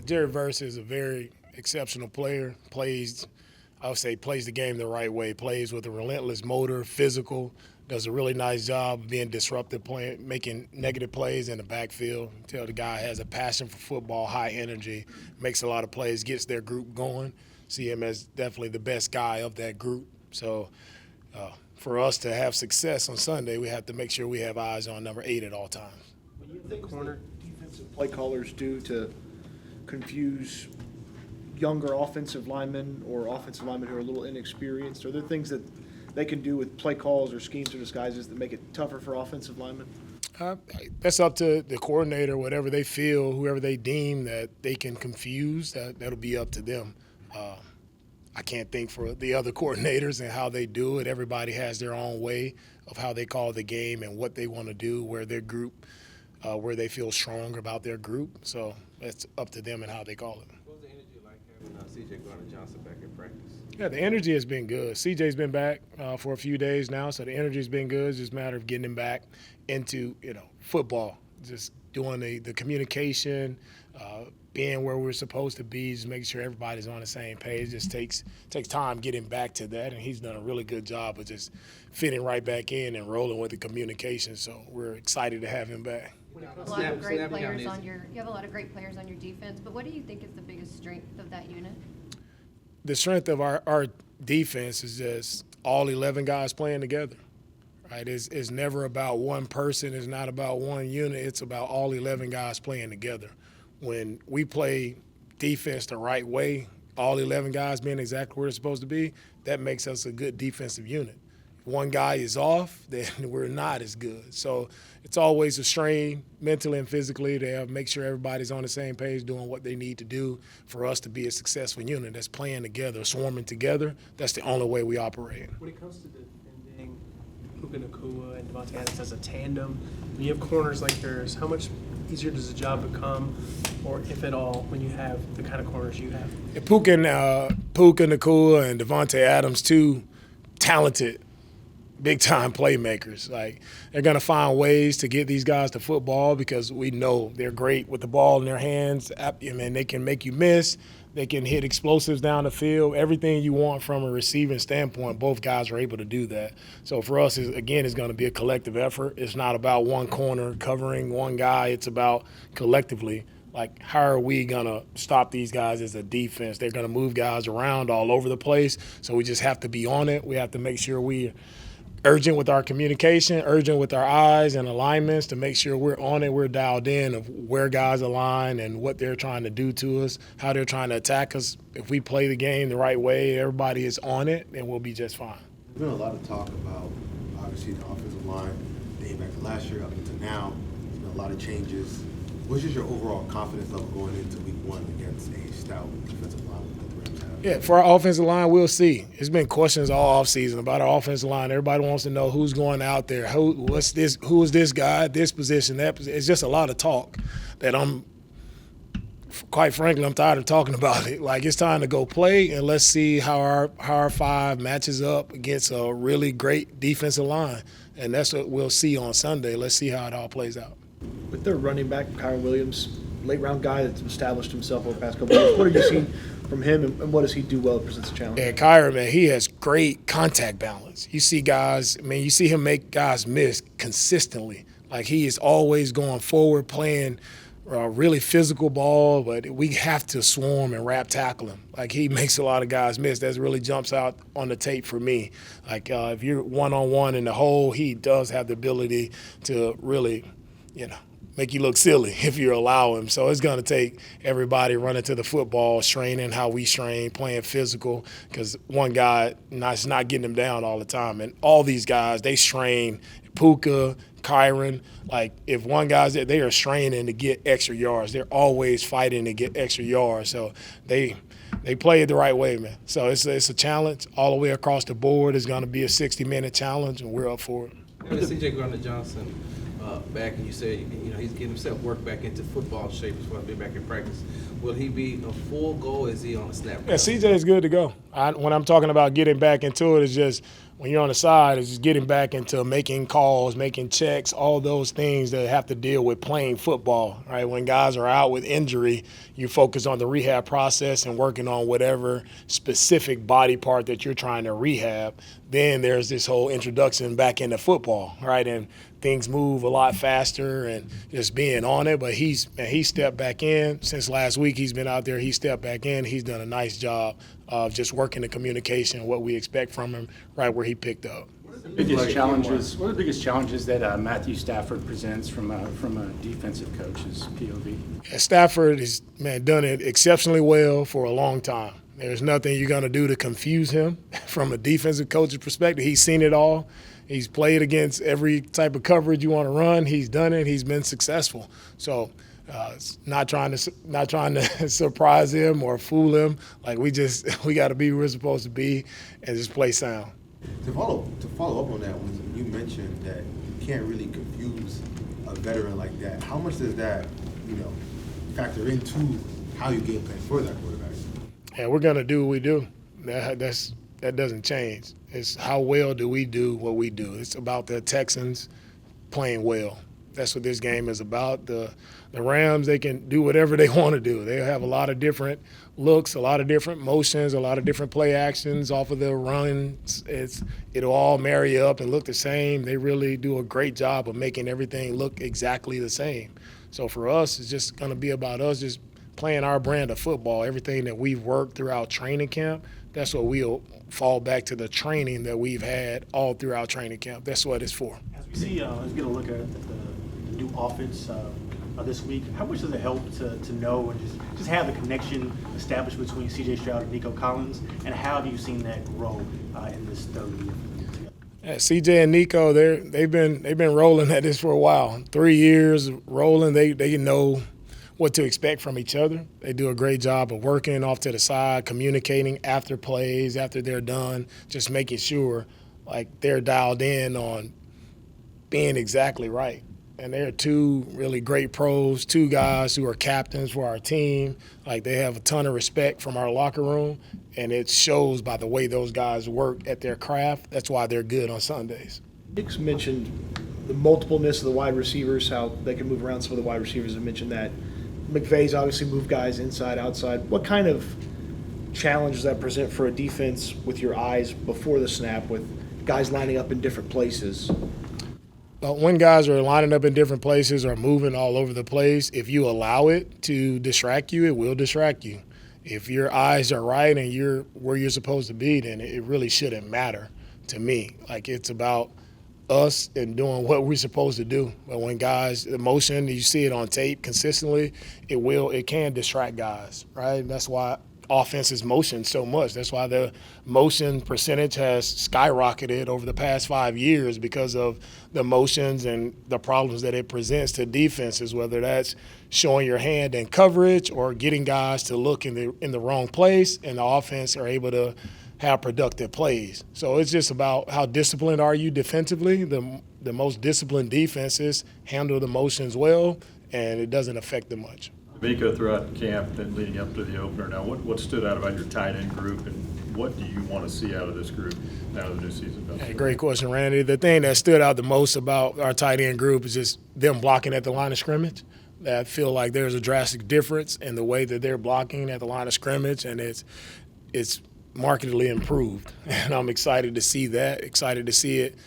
Jerry Verse is a very exceptional player. I would say, plays the game the right way. Plays with a relentless motor, physical. Does a really nice job of being disruptive, playing, making negative plays in the backfield. Tell the guy has a passion for football, high energy, makes a lot of plays, gets their group going. See him as definitely the best guy of that group. So for us to have success on Sunday, we have to make sure we have eyes on number 8 at all times. What do you think corner defensive play callers do to confuse younger offensive linemen or offensive linemen who are a little inexperienced? Are there things that they can do with play calls or schemes or disguises that make it tougher for offensive linemen? That's up to the coordinator, whatever they feel, whoever they deem that they can confuse, that'll be up to them. I can't think for the other coordinators and how they do it. Everybody has their own way of how they call the game and what they want to do, where their group, where they feel strong about their group. So it's up to them and how they call it. What was the energy like having C.J. Gardner-Johnson back in practice? Yeah, the energy has been good. CJ's been back for a few days now, so the energy's been good. It's just a matter of getting him back into, football, just doing the communication, being where we're supposed to be, just making sure everybody's on the same page. Just takes time getting back to that, and he's done a really good job of just fitting right back in and rolling with the communication. So we're excited to have him back. You have a lot of great players on your defense, but what do you think is the biggest strength of that unit? The strength of our defense is just all 11 guys playing together, right? It's never about one person. It's not about one unit. It's about all 11 guys playing together. When we play defense the right way, all 11 guys being exactly where they're supposed to be, that makes us a good defensive unit. If one guy is off, then we're not as good. So it's always a strain mentally and physically to make sure everybody's on the same page doing what they need to do for us to be a successful unit that's playing together, swarming together. That's the only way we operate. When it comes to defending Puka Nacua and Devontae Adams as a tandem, when you have corners like yours, how much easier does the job become, or if at all, when you have the kind of corners you have? Yeah, Puka Nacua and Devontae Adams, two talented big-time playmakers. Like, they're going to find ways to get these guys to football because we know they're great with the ball in their hands. I mean, they can make you miss. They can hit explosives down the field. Everything you want from a receiving standpoint, both guys are able to do that. So for us, again, it's going to be a collective effort. It's not about one corner covering one guy. It's about collectively, like, how are we going to stop these guys as a defense? They're going to move guys around all over the place, so we just have to be on it. We have to make sure we urgent with our communication, urgent with our eyes and alignments to make sure we're on it, we're dialed in of where guys align and what they're trying to do to us, how they're trying to attack us. If we play the game the right way, everybody is on it, then we'll be just fine. There's been a lot of talk about, obviously, the offensive line dating back to last year up into now. There's been a lot of changes. What's just your overall confidence level going into week 1 against a stout defensive line that the Rams have? Yeah, for our offensive line, we'll see. There's been questions all offseason about our offensive line. Everybody wants to know who's going out there, who is this guy, this position, that position. It's just a lot of talk that quite frankly, I'm tired of talking about it. Like, it's time to go play, and let's see how our 5 matches up against a really great defensive line. And that's what we'll see on Sunday. Let's see how it all plays out. With their running back, Kyron Williams, late-round guy that's established himself over the past couple of years, what have you seen from him, and what does he do well that presents a challenge? Yeah, Kyron, man, he has great contact balance. You see guys, you see him make guys miss consistently. Like, he is always going forward, playing really physical ball, but we have to swarm and wrap tackle him. Like, he makes a lot of guys miss. That really jumps out on the tape for me. Like, if you're one-on-one in the hole, he does have the ability to really, make you look silly if you allow him. So it's going to take everybody running to the football, straining how we strain, playing physical, because one guy is not getting them down all the time. And all these guys, they strain. Puka, Kyron, like, if one guy's there, they are straining to get extra yards. They're always fighting to get extra yards. So they play it the right way, man. So it's a challenge all the way across the board. It's going to be a 60-minute challenge, and we're up for it. Having C.J. Gardner-Johnson back, and you said he's getting himself worked back into football shape as far as being back in practice. Will he be a full go? Is he on a snap? Yeah, CJ is good to go. When I'm talking about getting back into it, it's just when you're on the side, it's just getting back into making calls, making checks, all those things that have to deal with playing football, right? When guys are out with injury, you focus on the rehab process and working on whatever specific body part that you're trying to rehab. Then there's this whole introduction back into football, right? And things move a lot faster and just being on it. But he stepped back in. Since last week he's been out there. He stepped back in. He's done a nice job of just working the communication, what we expect from him, right where he picked up. What are the biggest challenges that Matthew Stafford presents from a defensive coach's POV? Yeah, Stafford has done it exceptionally well for a long time. There's nothing you're going to do to confuse him from a defensive coach's perspective. He's seen it all. He's played against every type of coverage you want to run. He's done it. He's been successful. So it's not trying to surprise him or fool him. Like we got to be where we're supposed to be and just play sound. To follow up on that, when you mentioned that you can't really confuse a veteran like that, how much does that, factor into how you game plan for that quarterback? And we're gonna do what we do. That doesn't change. It's how well do we do what we do. It's about the Texans playing well. That's what this game is about. The Rams, they can do whatever they want to do. They have a lot of different looks, a lot of different motions, a lot of different play actions off of the runs. It'll all marry up and look the same. They really do a great job of making everything look exactly the same. So for us, it's just going to be about us just playing our brand of football. Everything that we've worked throughout training camp, that's what we'll fall back to, the training that we've had all throughout training camp. That's what it's for. As we see, as we get a look at the new offense this week, how much does it help to know and just have the connection established between C.J. Stroud and Nico Collins, and how have you seen that grow in this third year? Yeah, CJ and Nico, they've been rolling at this for a while. 3 years rolling. They know what to expect from each other. They do a great job of working off to the side, communicating after plays, after they're done, just making sure like they're dialed in on being exactly right. And they're two really great pros, two guys who are captains for our team. Like they have a ton of respect from our locker room, and it shows by the way those guys work at their craft. That's why they're good on Sundays. Nick's mentioned the multipleness of the wide receivers, how they can move around. Some of the wide receivers have mentioned that. McVay's obviously moved guys inside, outside. What kind of challenge does that present for a defense with your eyes before the snap, with guys lining up in different places? But when guys are lining up in different places or moving all over the place, if you allow it to distract you, it will distract you. If your eyes are right and you're where you're supposed to be, then it really shouldn't matter to me. Like it's about us and doing what we're supposed to do. But when guys, the motion, you see it on tape consistently, it can distract guys, right? That's why offense is motion so much. That's why the motion percentage has skyrocketed over the past 5 years, because of the motions and the problems that it presents to defenses, whether that's showing your hand in coverage or getting guys to look in the wrong place, and the offense are able to have productive plays. So it's just about how disciplined are you defensively. The most disciplined defenses handle the motions well, and it doesn't affect them much. DeMeco, throughout camp and leading up to the opener, now what stood out about your tight end group, and what do you want to see out of this group now that the new season? Hey, great question, Randy. The thing that stood out the most about our tight end group is just them blocking at the line of scrimmage. I feel like there's a drastic difference in the way that they're blocking at the line of scrimmage, and it's markedly improved. And I'm excited to see that, excited to see it,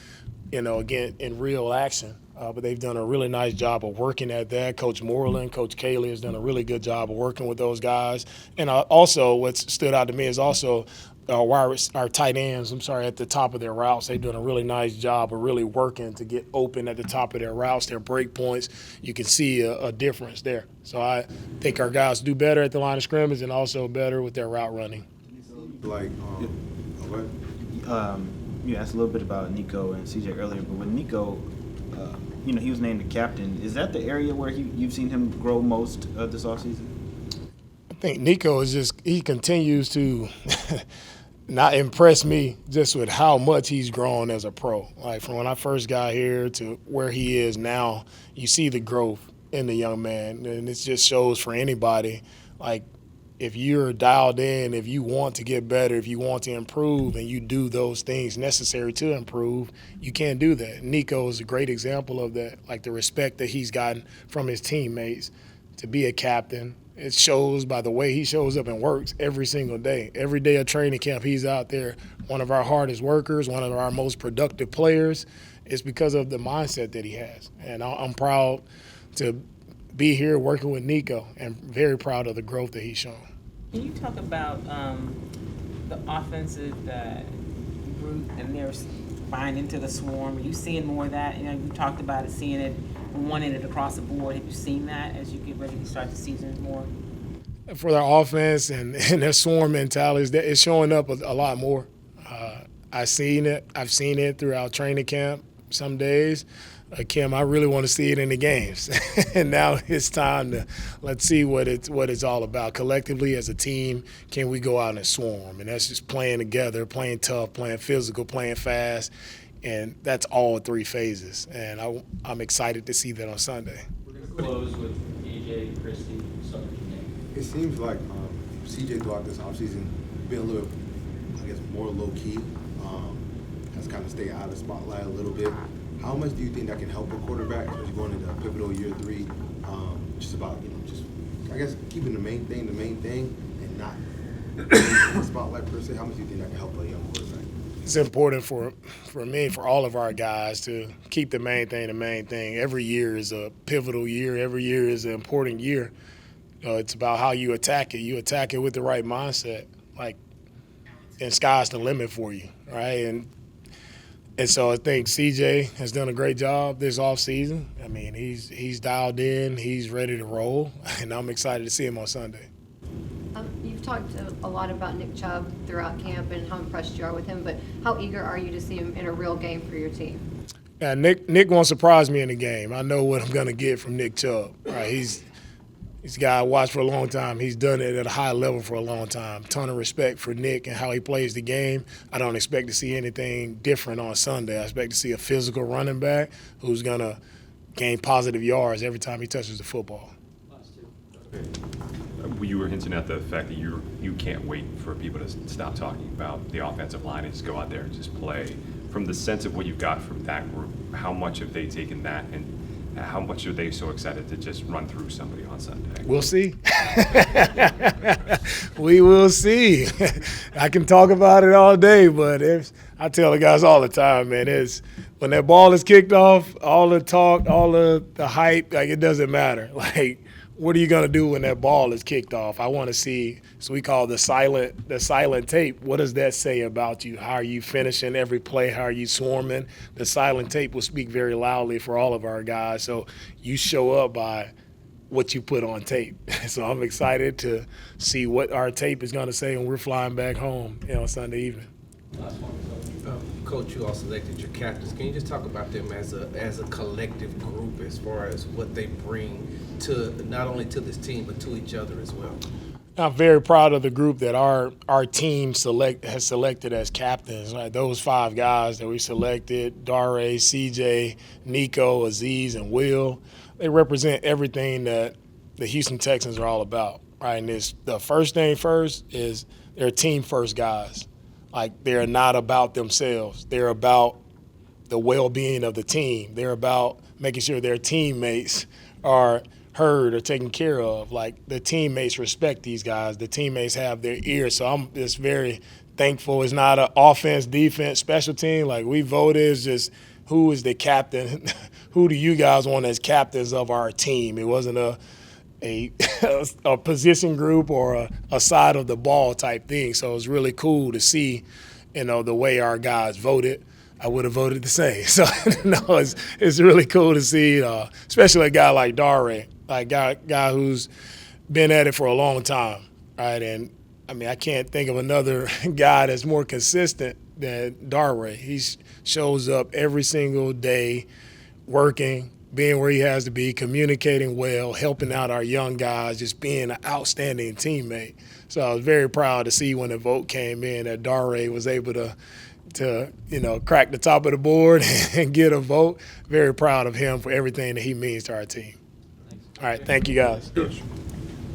again, in real action. But they've done a really nice job of working at that. Coach Moreland, Coach Cayley has done a really good job of working with those guys. And also what stood out to me is also our tight ends, at the top of their routes. They've done a really nice job of really working to get open at the top of their routes, their break points. You can see a difference there. So I think our guys do better at the line of scrimmage and also better with their route running. You asked a little bit about Nico and CJ earlier, but with Nico, he was named the captain. Is that the area where you've seen him grow most this offseason? I think Nico he continues to not impress me just with how much he's grown as a pro. Like from when I first got here to where he is now, you see the growth in the young man, and it just shows for anybody. Like if you're dialed in, if you want to get better, if you want to improve, and you do those things necessary to improve, you can't do that. Nico is a great example of that, like the respect that he's gotten from his teammates to be a captain. It shows by the way he shows up and works every single day. Every day of training camp, he's out there, one of our hardest workers, one of our most productive players. It's because of the mindset that he has. And I'm proud to be here working with Nico and very proud of the growth that he's shown. Can you talk about the offensive group and their buying into the swarm? Are you seeing more of that? You know, you talked about it, seeing it and wanting it across the board. Have you seen that as you get ready to start the season more? For their offense and their swarm mentalities, it's showing up a lot more. I've seen it throughout training camp some days. Kim, I really want to see it in the games. And now it's time to let's see what it's all about. Collectively as a team, can we go out and swarm? And that's just playing together, playing tough, playing physical, playing fast. And that's all three phases. And I'm excited to see that on Sunday. We're going to close with AJ, Christie, Southern King. It seems like CJ throughout this offseason been a little, I guess, more low-key, has kind of stayed out of the spotlight a little bit. How much do you think that can help a quarterback, especially going into pivotal year 3? Just about, just I guess keeping the main thing, and not the spotlight per se. How much do you think that can help a young quarterback? It's important for me, for all of our guys, to keep the main thing. Every year is a pivotal year. Every year is an important year. It's about how you attack it. You attack it with the right mindset, and sky's the limit for you, right? And so I think CJ has done a great job this offseason. I mean, he's dialed in, he's ready to roll, and I'm excited to see him on Sunday. You've talked a lot about Nick Chubb throughout camp and how impressed you are with him, but how eager are you to see him in a real game for your team? Yeah, Nick won't surprise me in the game. I know what I'm going to get from Nick Chubb. Right? He's a guy I watched for a long time. He's done it at a high level for a long time. Ton of respect for Nick and how he plays the game. I don't expect to see anything different on Sunday. I expect to see a physical running back who's going to gain positive yards every time he touches the football. You were hinting at the fact that you can't wait for people to stop talking about the offensive line and just go out there and just play. From the sense of what you've got from that group, how much have they taken that, and how much are they so excited to just run through somebody on Sunday? We'll see. We will see. I can talk about it all day, but I tell the guys all the time, man, when that ball is kicked off, all the talk, all the hype, it doesn't matter. What are you going to do when that ball is kicked off? I want to see, so we call the silent tape. What does that say about you? How are you finishing every play? How are you swarming? The silent tape will speak very loudly for all of our guys. So you show up by what you put on tape. So I'm excited to see what our tape is going to say when we're flying back home Sunday evening. Coach, you all selected your captains. Can you just talk about them as a collective group as far as what they bring to not only to this team but to each other as well? I'm very proud of the group that our team has selected as captains. Right? Those 5 guys that we selected, Dare, CJ, Nico, Aziz, and Will, they represent everything that the Houston Texans are all about. Right? And the first thing first is they're team first guys. They're not about themselves. They're about the well-being of the team. They're about making sure their teammates are heard or taken care of. The teammates respect these guys. The teammates have their ears. So I'm just very thankful. It's not an offense, defense, special team. We voted. It's just who is the captain? Who do you guys want as captains of our team? It wasn't a position group or a side of the ball type thing. So it's really cool to see, the way our guys voted. I would have voted the same. So it's really cool to see, especially a guy like Dare, guy who's been at it for a long time, right? And I can't think of another guy that's more consistent than Dare. He shows up every single day, working, being where he has to be, communicating well, helping out our young guys, just being an outstanding teammate. So I was very proud to see when the vote came in that Dare was able to crack the top of the board and get a vote. Very proud of him for everything that he means to our team. All right, thank you guys.